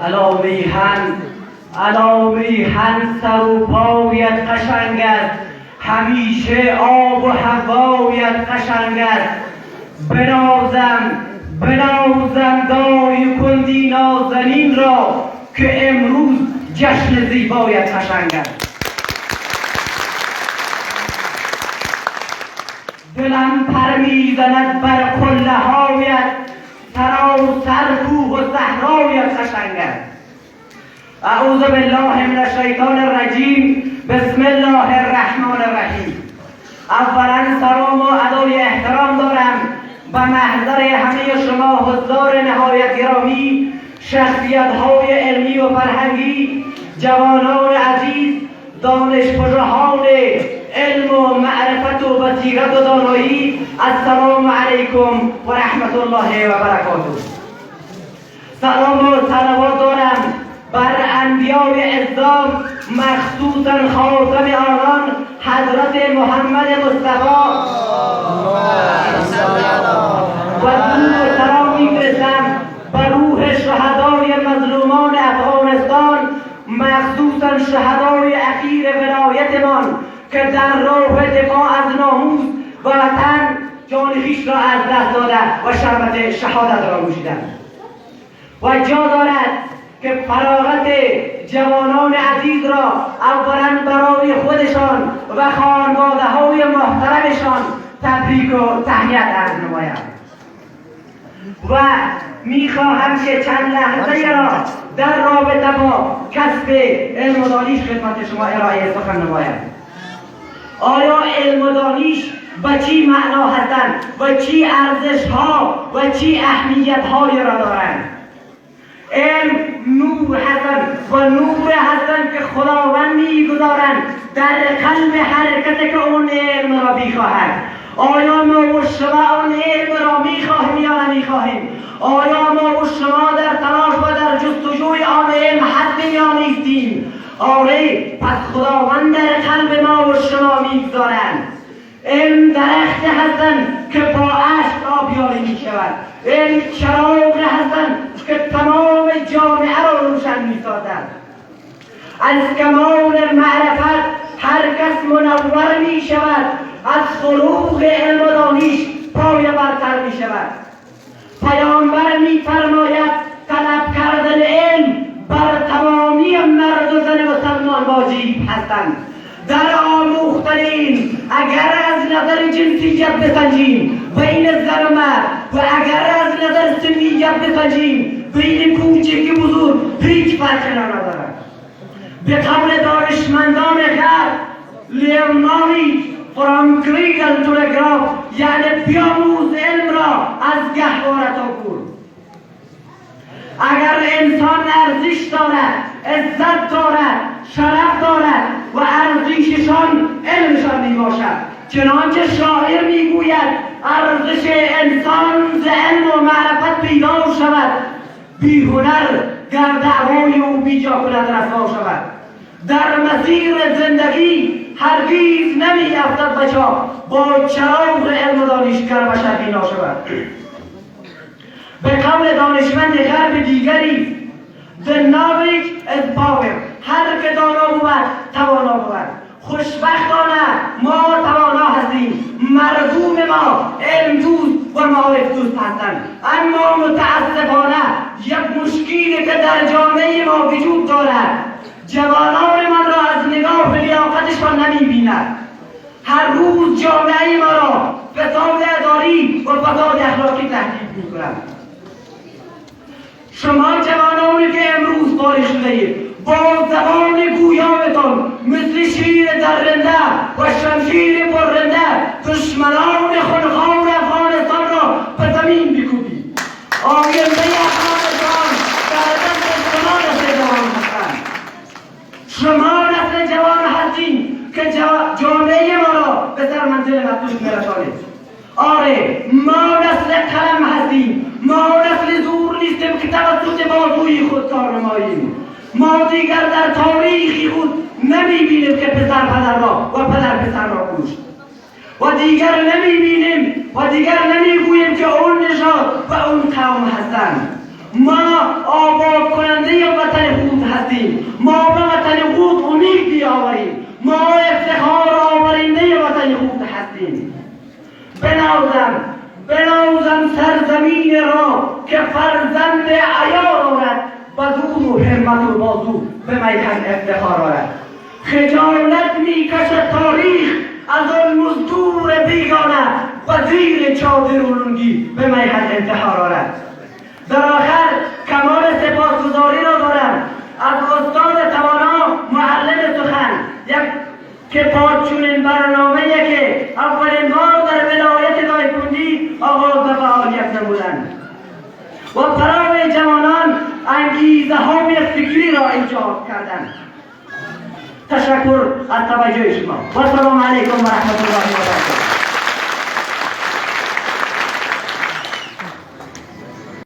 علا میهن سر و پایت قشنگ است، همیشه آب و هوایت قشنگ است. بنازم دای کندی نازنین را، که امروز جشن زیبایت قشنگ است. دلم پر میزند بر قله هایت، سراسر کوه و صحرایت قشنگ است. اعوذ بالله من الشیطان الرجیم. بسم الله الرحمن الرحیم. اولا سلام و ادای احترام دارم به محضر همه شما حضار نهایت گرامی، شخصیت های علمی و فرهنگی، جوانان عزیز، دانشپژوهان علم و معرفت و بصیرت و دانایی. السلام علیکم و رحمت الله و برکاته. سلام و صلوات دارم بر انبیای اعظام، مخصوصا خاتم آنان حضرت محمد مصطفی، و درود و سلام می‌فرستم بر روح شهدای مظلومان افغانستان، مخصوصا شهدای اخیر ولایتمان که در راه دفاع از ناموس و وطن جان خویش را از دست داده و شربت شهادت را نوشیدند. و جا دارد که فراغت جوانان عزیز را اولا برای خودشان و خانواده های محترمشان تبریک و تهنیت عرض نمایم. و میخواهم که چند لحظه را در رابطه با کسب علم و دانش خدمت شما ارائه سخن نمایم. آیا علم و دانش به چی معنا هستند و چی ارزش ها و چی اهمیت های را دارند؟ علم نور هستند و نور هستند که خداوند میگذارند در قلب هر کسی که اون علم را میخواهد. آیا ما و شما اون علم را میخواهیم یا نمیخواهیم؟ آیا ما و شما در تلاش و در جستجوی آن علم هستیم یا نیستیم؟ آره، پس خداوند در قلب ما و شما میگذارند. علم درخت هستند که با اشک آبیاری می شود. علم چراغ هستند که تمام جامعه را روشن می سازند. از کمال معرفت هر کس منور می شود. از فروغ علم و دانش پایه برتر می شود. پیامبر می فرماید طلب کردن علم بر تمامی مرد و زن مسلمان واجب هستند. در آموختنیم اگر از نظر جنسیت بسنجیم بین زن و مرد، و اگر از نظر سنیت بسنجیم بین کوچک و بزرگ، هیچ فرقی ندارد. به قول دانشمندان غرب، لیوناری فرام کریدل تو گراف، یعنی بیاموز علم را از گهواره تا گور. اگر انسان ارزش دارد، عزت دارد، شرف دارد و ارزششان علمشان می باشد. چنانچه شاعر میگوید ارزش انسان ز علم و معرفت پیدا شود، بی هنر گر دعوای او بیجا کند رسوا شود. در مسیر زندگی هرگیز نمی افتد بچا با چراغ علم و دانشگر بشر بینا شود. به قول دانشمند غرب دیگری، The knowledge is power. هر که دانا بود توانا بود. خوشبختانه ما توانا هستیم. مردم ما علم دوست و معارف دوست هستند. اما متاسفانه یک مشکلی که در جامعه ما وجود دارد، جوانان من را از نگاه لیاقتشان نمی‌بیند. هر روز جامعه ما را فساد اداری و فساد اخلاقی تهدید می‌کند. شما جوانانی که امروز فارغ شده‌اید، با زبان گویایتان مثل شیر درنده و شمشیر برنده دشمنان خونخوار افغانستان را به زمین بکوبید. آینده افغانستان در دست شما نسل جوان هستند. شما نسل جوان هستید که جامعه ما را به سر منزل مطلوب می‌رسانید. آره، ما نسل قلم هستیم. ما نسل زور نیستیم که توسط بازوی خود کار نماییم. ما دیگر در تاریخی خود نمیبینیم که پسر پدر را و پدر پسر را کشت. و دیگر نمیبینیم و دیگر نمیگوییم که اون نژاد و اون قوم هستند. ما آباد کننده وطن خود هستیم. ما به وطن خود امید بیاوریم. ما افتخار آورنده وطن خود هستیم. بنازم سرزمین را که فرزند عیار آرد، بزور و همت و بازو به میهن افتخار آرد. خجالت می کشد تاریخ از آن مزدور بیگانه، وزیر چادر و لنگی به میهن افتخار آرد. در آخر کمال سپاسگزاری را دارم از استاد توانا معلم سخن که پاچون برنامه که اولین بار در ولایت دایکنڈی آغاز به فعالیت نمودند و برای جوانان انگیزه های فکری را ایجاد کردند. تشکر از توجه شما و السلام علیکم و رحمت الله و برکاته.